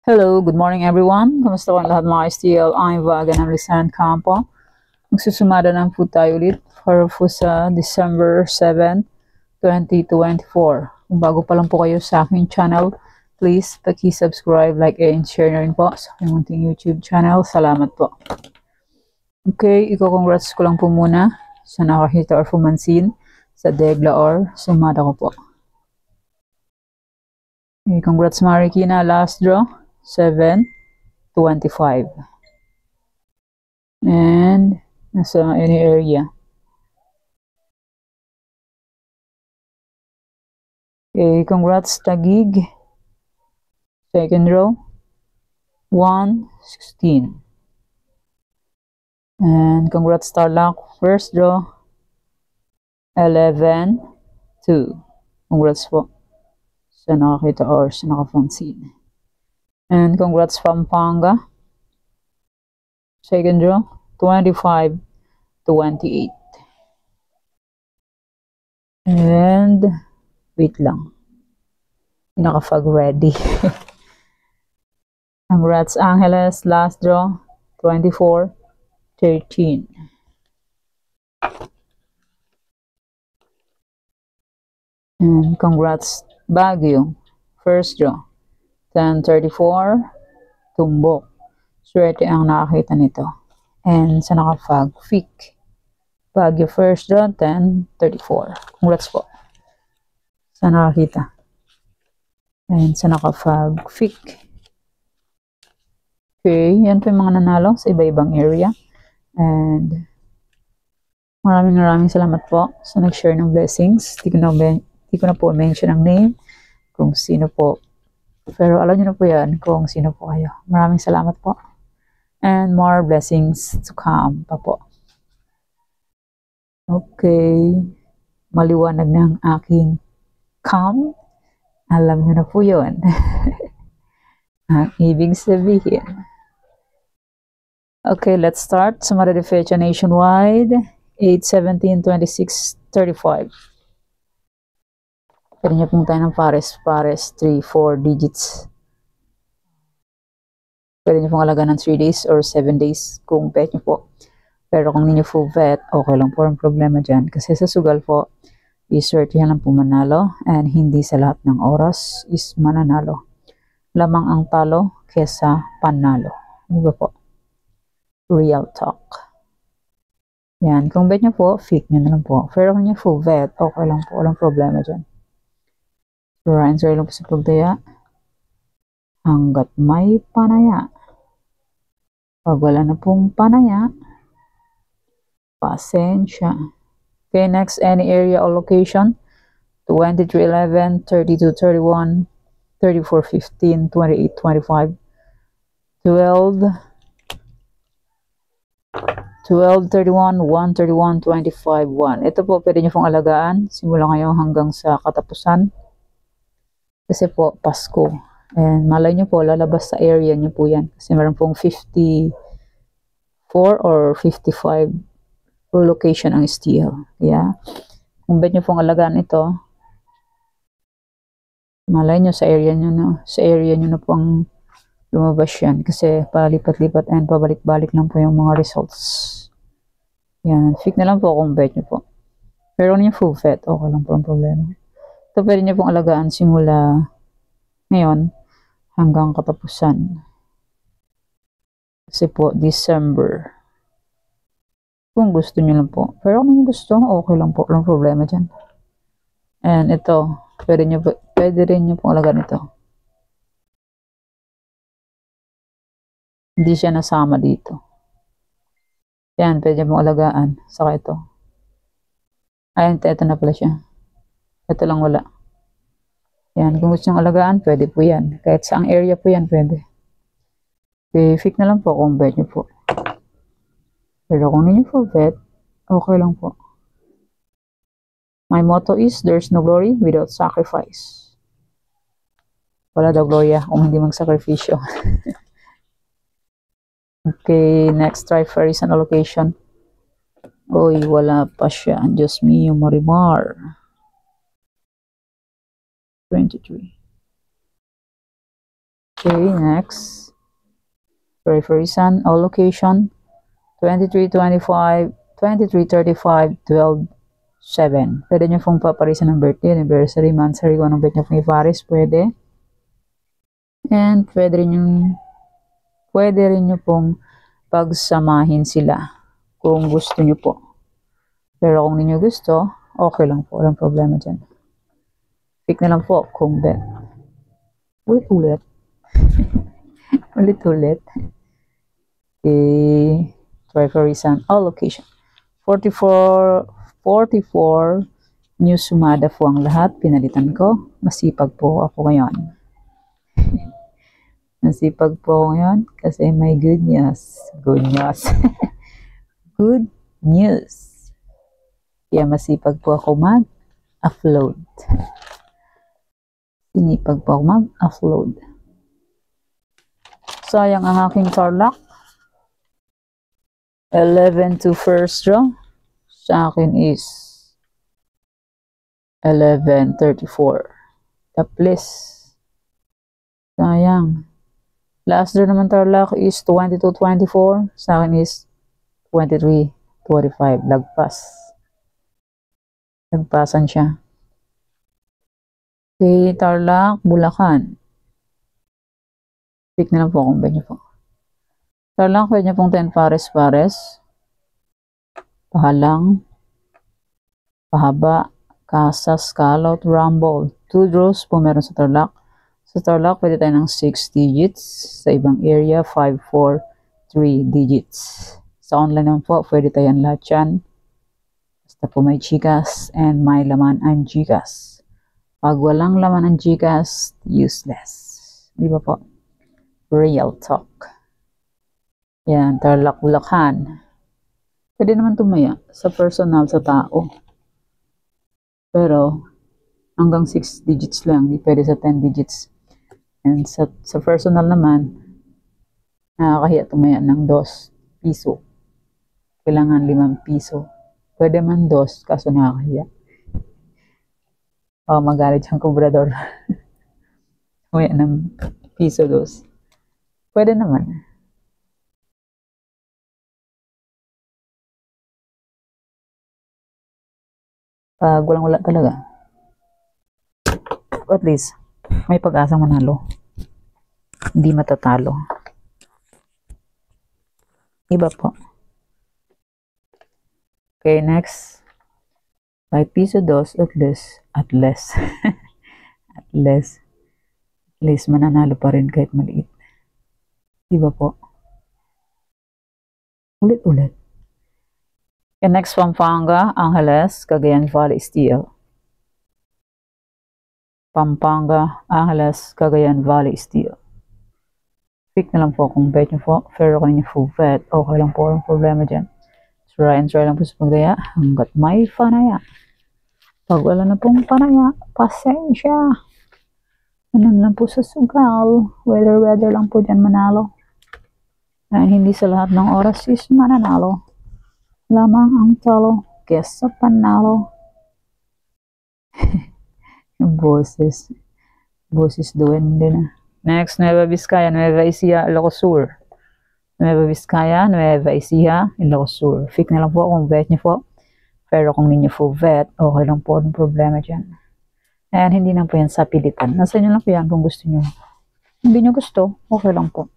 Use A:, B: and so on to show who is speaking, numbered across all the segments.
A: Hello, good morning everyone. Kamusta po ang lahat mga STL? I'm Vaga ng Lisan Campo. Magsusumada lang po tayo ulit para po sa December 7, 2024. Kung bago pa lang po kayo sa aking channel, please paki-subscribe, like, and share na rin po sa aking munting YouTube channel. Salamat po. Okay, i-congrats ko lang po muna sa nakakita or pumansin sa Degla or sumada ko po. Okay, congrats Marikina, last draw. 725 and nasa any area. Okay, congrats Tagig, second row 116, and congrats Tarlac, first draw 11-2. Congrats po sa nakakita or sa nakapansin. And congrats Pampanga, second draw 25-28. And wait lang, nakafag ready. Congrats Angeles, last draw 24-13. And congrats Baguio, first draw 10-34, tumbok. Swerte ang nakakita nito. And sa nakafag, Fik. Baguio first draw, 10-34. Congrats po sa nakakita. And sa nakafag, Fik. Okay, yan po yung mga nanalo sa iba-ibang area. And maraming salamat po sa nag-share ng blessings. Di ko na po mention ang name kung sino po. Pero alam niyo na po yan kung sino po kayo. Maraming salamat po. And more blessings to come pa po. Okay. Maliwanag na ang aking cam. Alam niyo na po yun. Ang ibig sabihin. Okay, let's start. Sumada de fecha nationwide. 8-17-26-35. Pwede niyo pong tayo ng pares, 3-4 digits. Pwede niyo pong alagaan ng 3 days or 7 days kung bet niyo po. Pero kung hindi niyo full bet, okay lang po ang problema dyan. Kasi sa sugal po, iswertihan lang po manalo and hindi sa lahat ng oras is mananalo. Lamang ang talo kesa panalo. Di ba po? Real talk. Yan. Kung bet niyo po, fake niyo na lang po. Pero kung niyo full bet, okay lang po. Walang problema dyan. Answer lang po sa pagdaya hanggat may panaya. Pag wala na pong panaya, pasensya. Okay, next, any area or location. 23-11, 32-31, 34-15, 28-25, 12-31, 1-31, 25-1. Ito po pwede nyo pong alagaan simula ngayon hanggang sa katapusan. Kasi po, Pasko. And malay nyo po, lalabas sa area nyo po yan. Kasi meron pong 54 or 55 location ang STL. Yeah. Kung bet nyo pong alagaan ito, malay nyo sa area nyo na, po ang lumabas yan. Kasi palipat-lipat and pabalik-balik lang po yung mga results. Yan. Fix na lang po kung bet nyo po. Pero kung yung full bet, okay lang po ang problema. Ito pwede nyo pong alagaan simula ngayon hanggang katapusan. Kasi po, December. Kung gusto nyo lang po. Pero kung gusto, okay lang po. Walang problema dyan. And ito, pwede rin nyo pong alagaan ito. Hindi siya nasama dito. Yan, pwede nyo pong alagaan. Saka ito. Ayun, ito na pala siya. Ito lang wala. Yan, kung gusto nyo alagaan, pwede po yan. Kahit saang area po yan, pwede. Okay, fix na lang po kung bet nyo po. Pero kung hindi po bet, okay lang po. My motto is, there's no glory without sacrifice. Wala daw gloria kung hindi magsakripisyo. Okay, next, try for reason allocation. Uy, wala pa siya. Diyos mio, Marimar. 23. Okay, next. Referee Sun, all location, 2325, 2335, 12/7. Pwede nyo pong paparisan ng birthday, anniversary, monthsary, kung anong bet nyo pong iparis, pwede. And pwede rin nyo pong pagsamahin sila kung gusto nyo po. Pero kung ninyo gusto, okay lang po, walang problema dyan. Pick na lang po kung bet. Ulit. Ulit. Okay. Referee Sun, all location. 44 new sumada po ang lahat. Pinalitan ko. Masipag po ako ngayon. Masipag po ako ngayon kasi may good news. Good news. Kaya masipag po ako mag-upload. Sinipag po ako mag-upload. Sayang ang aking tarlac. 11 to first draw. Sa akin is 11:34. Taplis. Sayang. Last draw naman tarlac is 22-24. Sa akin is 23-25. Lagpasan siya. Okay, tarlac, Bulacan. Pick na lang po kung ba niyo po. Tarlac, pwede niyo pong 10 pares. Pahalang, pahaba, kasas, callout, rumble. 2 draws po meron sa tarlac. Sa tarlac, pwede tayo ng 6 digits. Sa ibang area, 5, 4, 3 digits. Sa online naman po, pwede tayo ang lahat yan. Basta po may GCash and may laman ang GCash. Pag walang laman ang GCash, useless. Di ba po? Real talk. Yan, Tarlac, Bulacan. Pwede naman tumaya sa personal sa tao. Pero, hanggang 6 digits lang. Di pwede sa 10 digits. And sa personal naman, nakakahiya tumaya ng 2 piso. Kailangan 5 piso. Pwede man 2, kaso nakakahiya. Magalit siyang kubrador. Tumaya ng piso 2. Pwede naman. Pag walang-wala talaga. At least, may pag-asang manalo. Hindi matatalo. Iba po. Okay, next. 5 piso 2, at least mananalo pa rin kahit maliit. Iba po. Ulit. And next, Pampanga, Angeles, Cagayan Valley Steel. Pampanga, Angeles, Cagayan Valley Steel. Pick na lang po kung bet nyo po. Pero kung ninyo full bet, okay lang po. Ang problema dyan. Try lang po sa pagdaya hanggat may panaya. Pag wala na pong panaya, pasensya. Ganun lang po sa sugal. Weather lang po dyan manalo. Dahil hindi sa lahat ng oras is mananalo. Lamang ang talo kesa panalo. Yung boses duwende na. Next, Nueva Vizcaya, Nueva Ecija, Ilocos Sur. Nueva Vizcaya, Nueva Ecija, Ilocos Sur. Pick na lang po kung bet nyo po. Pero kung hindi nyo full bet, okay lang po ang problema dyan. And hindi lang po yan sa pilitan. Nasa inyo lang po yan kung gusto nyo. Hindi nyo gusto, okay lang po.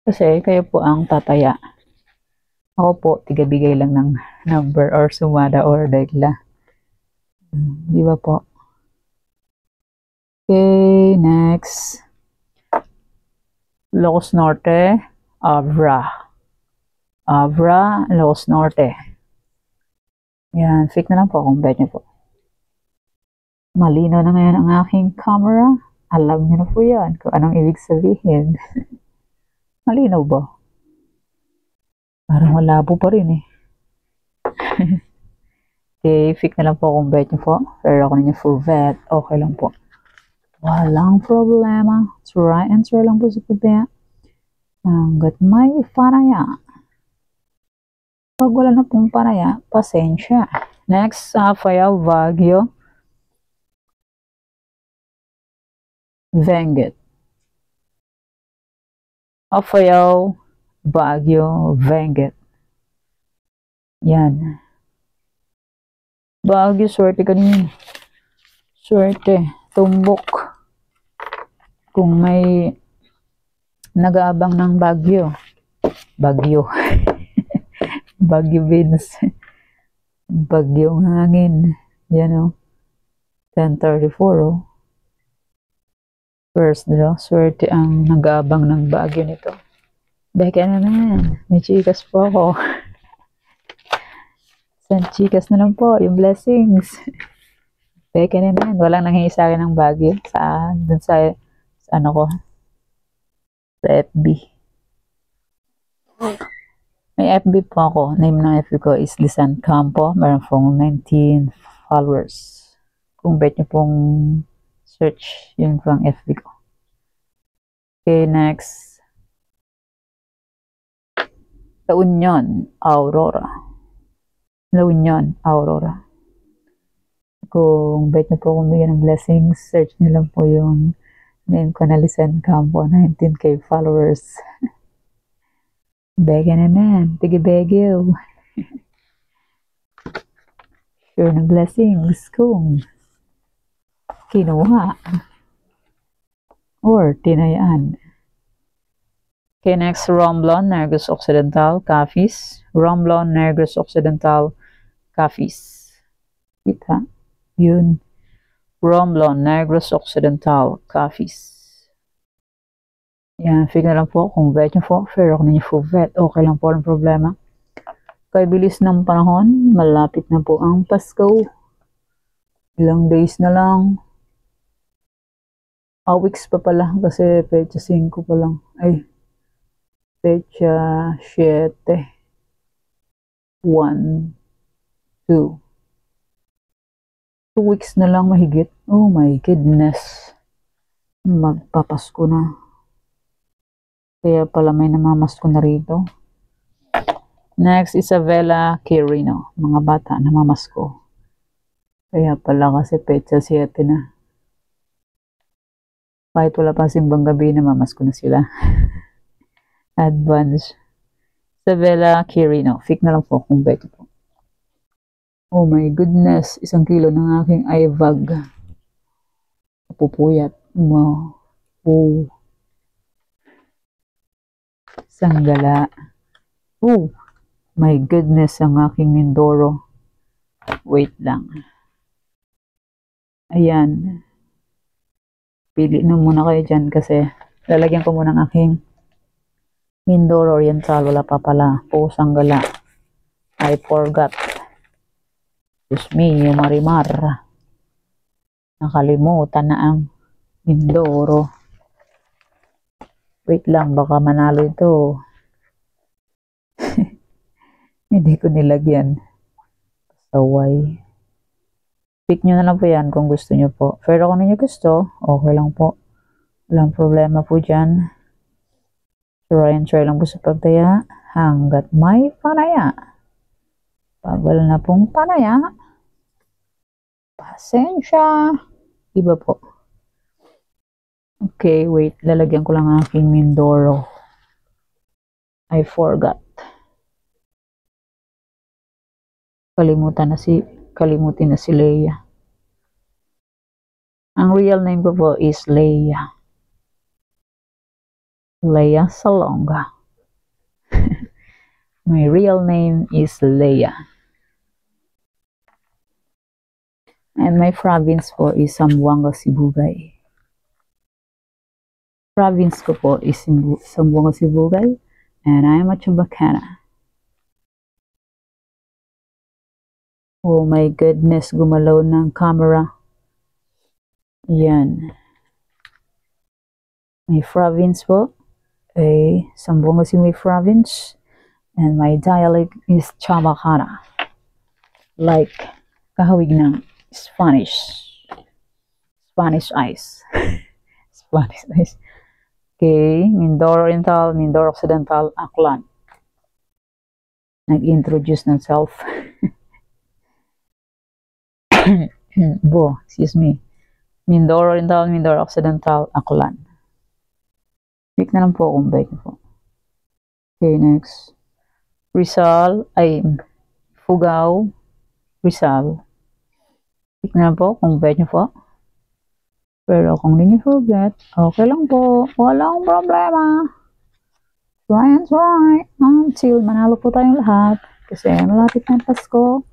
A: Kasi kayo po ang tataya. Ako po, tigabigay lang ng number or sumada or regla. Di ba po? Okay, next. Ilocos Norte, Abra, Ilocos Norte. Yan, pick na lang po kung bet nyo po. Malino na ngayon ang aking camera. Alam nyo na po yan kung anong ibig sabihin. Malinaw ba? Parang malabo pa rin eh. Okay, pick na lang po kung bet nyo po. Pero kung ninyo full bet, okay lang po. Walang problema. Try lang po sa pagdaya. Hanggat may panaya. Pag wala na pong panaya, pasensya. Next, Fayal, Baguio. Benguet, Apayao, Baguio, Benguet. Yan. Baguio, swerte kanina. Swerte. Tumbok. Kung may nag-aabang ng Baguio. Bagyo. Bagyo Venus. Bagyong hangin. Yan o. 10:34 o. First, swerte ang nag-aabang ng Baguio nito. Beka naman. May chikas po ako. San chikas na lang po. Yung blessings. Beka naman. Walang nanghingi sa akin ng Baguio. Dun sa ano ko. Sa FB. May FB po ako. Name ng FB ko is Lisan Campo. Meron pong 19 followers. Kung bet nyo pong search, yun po ang FB ko. Okay, next. La Union, Aurora. La Union, Aurora. Kung bet nyo po kung bigyan ng blessings, search nyo lang po yung name ko na Lisan Campo, 19k followers. Bega naman, tigibegyo. Sure na blessings kung kinuha or tinayaan. Okay, next, Romblon, Negros Occidental, Cafis. Romblon, Negros Occidental, Cafis. Kita? Yun. Romblon, Negros Occidental, Cafis. Yan, figure na lang po kung vet nyo po. Fair ako ninyo po vet. Okay lang po ang problema. Kaya bilis ng panahon, malapit na po ang Pasko. Ilang days na lang. Weeks pa pala kasi pecha 5 pa lang. Ay, pecha 7. 1, 2. 2 weeks na lang mahigit. Oh my goodness. Magpapasko na. Kaya pala may namamasko na rito. Next, Isabela Quirino. Mga bata namamasko. Kaya pala kasi pecha 7 na. Kahit wala pa simbang gabi, namamasko na sila. Advance. Isabela Quirino. Fake na lang po kung bet po. Oh my goodness. 1 kilo ng aking iVag. Pupuyat. Wow. Oh. Sanggala. Oh. My goodness, ang aking Mindoro. Wait lang. Ayan. Pili na muna kayo dyan kasi lalagyan ko muna ng aking Mindoro Oriental. Wala pa pala. Oh, sanggala. I forgot. Excuse me, yung Marimar. Nakalimutan na ang Mindoro. Wait lang, baka manalo ito. Hindi ko nilagyan. Saway. Pick nyo na lang po yan kung gusto nyo po. Pero kung ninyo gusto, okay lang po. Walang problema po dyan. Try and try lang po sa pagtaya hanggat may panaya. Pag wala na pong panaya, pasensya. Iba po. Okay, wait. Lalagyan ko lang aking Mindoro. I forgot. Kalimutin na si Leia. Ang real name ko po is Leia. Leia Salonga. My real name is Leia. And my province po is Zamboanga, Sibugay. Province ko po is Zamboanga, Sibugay. And I am a Chubacana. Oh my goodness, gumalaw ng camera. Yan. My province po ay Zamboanga Sibugay province. And my dialect is Chabacana. Like kahawig ng Spanish. Spanish eyes. Spanish eyes. Okay, Mindoro Oriental, Mindoro Occidental, Aklan. Nag-introduce ng self. Excuse me. Mindoro Oriental, Mindoro Occidental, Aklan. Pick na lang po kung bet niyo po. Okay, next. Rizal, ay, Fugao, Rizal. Pick na lang po kung bet niyo po. Pero kung hindi niyo po bet, okay lang po. Walang problema. Try and try until manalo po tayong lahat. Kasi malapit na Pasko,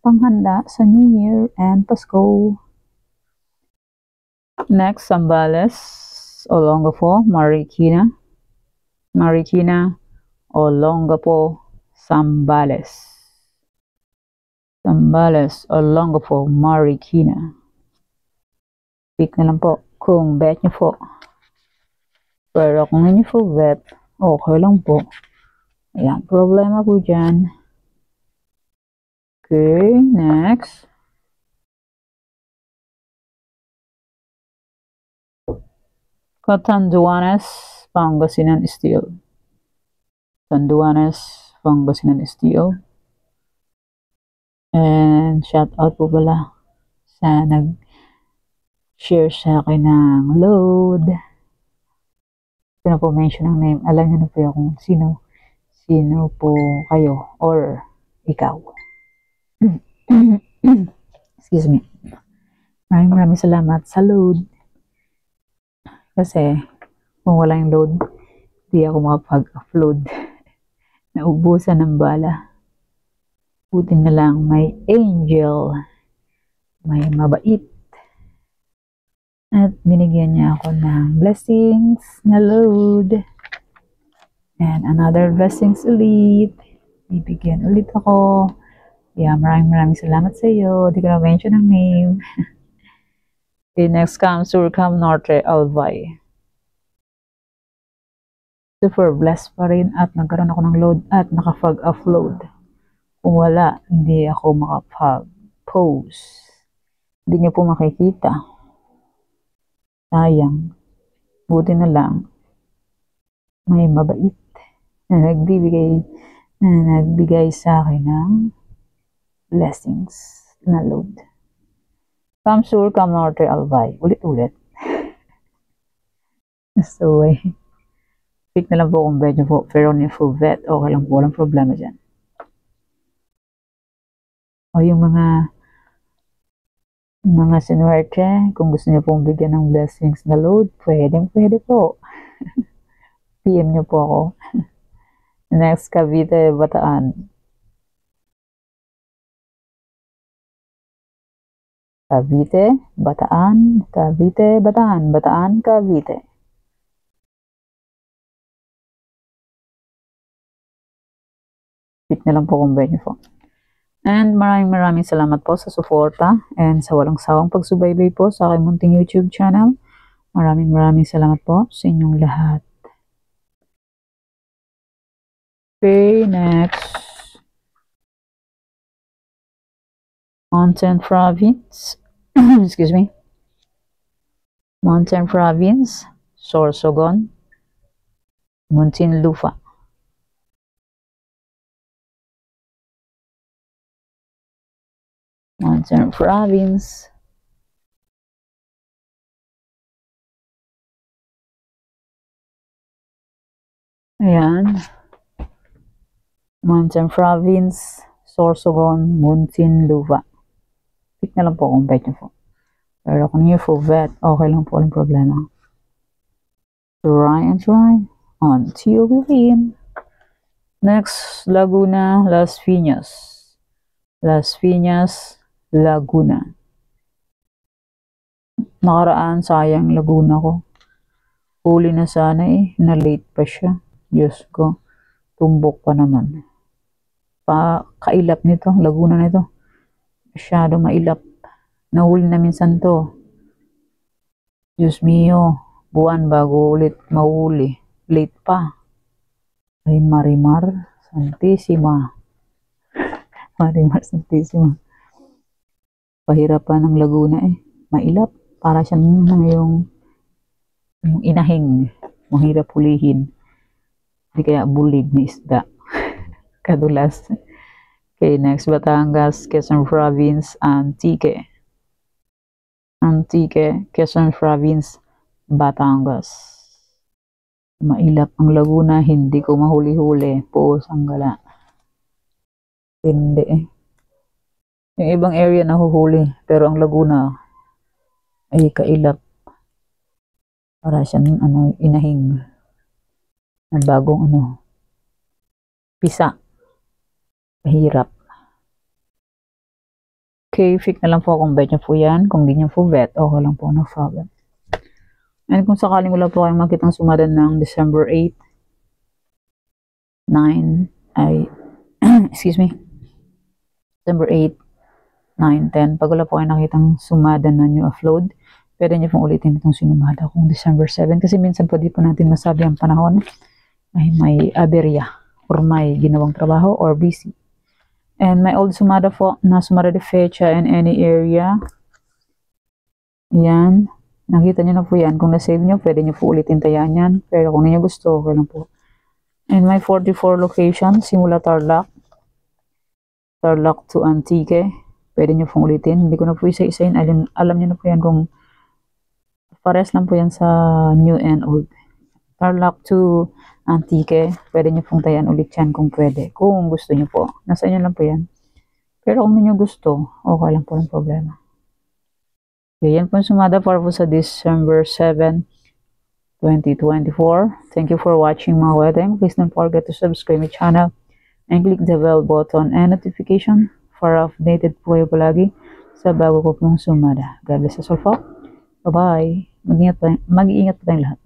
A: panghanda sa New Year and Pasko. Next, Zambales, Olongapo, Marikina. Marikina, Olongapo, Zambales. Zambales, Olongapo, Marikina. Pick na lang po kung bet nyo po. Pero kung hindi po bet, okay lang po. Ayan, problema po dyan. Okay, next. Catanduanes, Pangasinan Steel. Catanduanes, Pangasinan Steel. And shout out po pala sa nag-share sa akin ng load. Sino po mention ng name? Alam niyo na po kung sino po kayo or ikaw. Excuse me. Maraming salamat sa load. Kasi kung walang load, di ako makapag-upload. Naubusan ng bala. Buti na lang may angel, may mabait, at binigyan niya ako ng blessings na load. And another blessings ulit. Bibigyan ulit ako. Yeah, maraming salamat sa iyo. Di ko na mention ang name. Okay, next comes Surcam Norte Albay. Super blessed pa rin at nagkaroon ako ng load at nakapag-upload. Kung wala, hindi ako makapag-post. Hindi niyo po makikita. Sayang. Buti na lang. May mabait na nagbigay sa akin ng blessings na load. Come Sur, Come Norte, Albay. Ulit-ulit. So, pick na lang po kung bet niyo po. Pero ni full bet, okay lang po. Walang problema dyan. O yung mga sinuwerte, kung gusto niyo pong bigyan ng blessings na load, pwede po. PM niyo po ako. Next, Cavite, Bataan. Cavite, Bataan, Cavite, Bataan, Bataan, Cavite. Pick na lang po kung bet niyo po. And maraming salamat po sa suporta and sa walang sawang pagsubaybay po sa aking munting YouTube channel. Maraming salamat po sa inyong lahat. Okay, next. Mountain Province. Excuse me. Mountain Province, Sorsogon, Muntinlupa. Mountain Province. Ayan. Mountain Province, Sorsogon, Muntinlupa. Pick na lang po kung bet niyo po. Pero kung niyo po bet, okay lang po, walang problema. Try and try until we win. Next, Laguna, Las Piñas. Las Piñas, Laguna. Nakaraan, sayang Laguna ko. Huli na sana na-late pa siya. Diyos ko, tumbok pa naman. Kailap nito, Laguna nito. Masyado mailap. Nahuli na minsan to. Diyos mio, buwan bago ulit mahuli. Late pa. Ay Marimar Santissima. Marimar Santissima. Pahirapan ng Laguna mailap. Para siya yung inahing. Mahirap hulihin. Hindi kaya bulig na isda. Kadulas. Okay, next, Batangas, Quezon Province, Antique. Antique, Quezon Province, Batangas. Mailap ang Laguna, hindi ko mahuli-huli. Pusang gala. Hindi eh. Yung ibang area nahuhuli, pero ang Laguna ay kailap. Para siyang inahing na bagong pisa. Mahirap. Okay, fix na lang po kung bet nyo po yan. Kung di nyo po bet, okay lang po, no problem. And kung sakaling wala po kayong makitang sumadan ng December 8, 9, ay, excuse me, December 8, 9, 10, pag wala po kayo nakitang sumadan na nyo upload, pwede nyo pong ulitin itong sinumada kung December 7, kasi minsan po di po natin masabi ang panahon ay may aberya or may ginawang trabaho or busy. And my old sumada po, na sumada de fecha in any area. Yan. Nakita nyo na po yan. Kung na-save nyo, pwede nyo po ulitin tayaan yan. Pero kung ninyo gusto, okay lang po. And my 44 location, simula Tarlac to Antique. Pwede nyo pong ulitin. Hindi ko na po isa-isayin. Alam nyo na po yan kung pares lang po yan sa new and old. Tarlac to Antique, pwede nyo pong tayan ulit yan kung pwede. Kung gusto nyo po. Nasa inyo lang po yan. Pero kung ninyo gusto, okay lang po ng problema. Okay, yan po yung sumada para po sa December 7, 2024. Thank you for watching mga wedding. Please don't forget to subscribe my channel and click the bell button and notification para updated po kayo palagi sa bago po pong sumada. God bless us all po. Bye-bye. Mag-iingat po tayong lahat.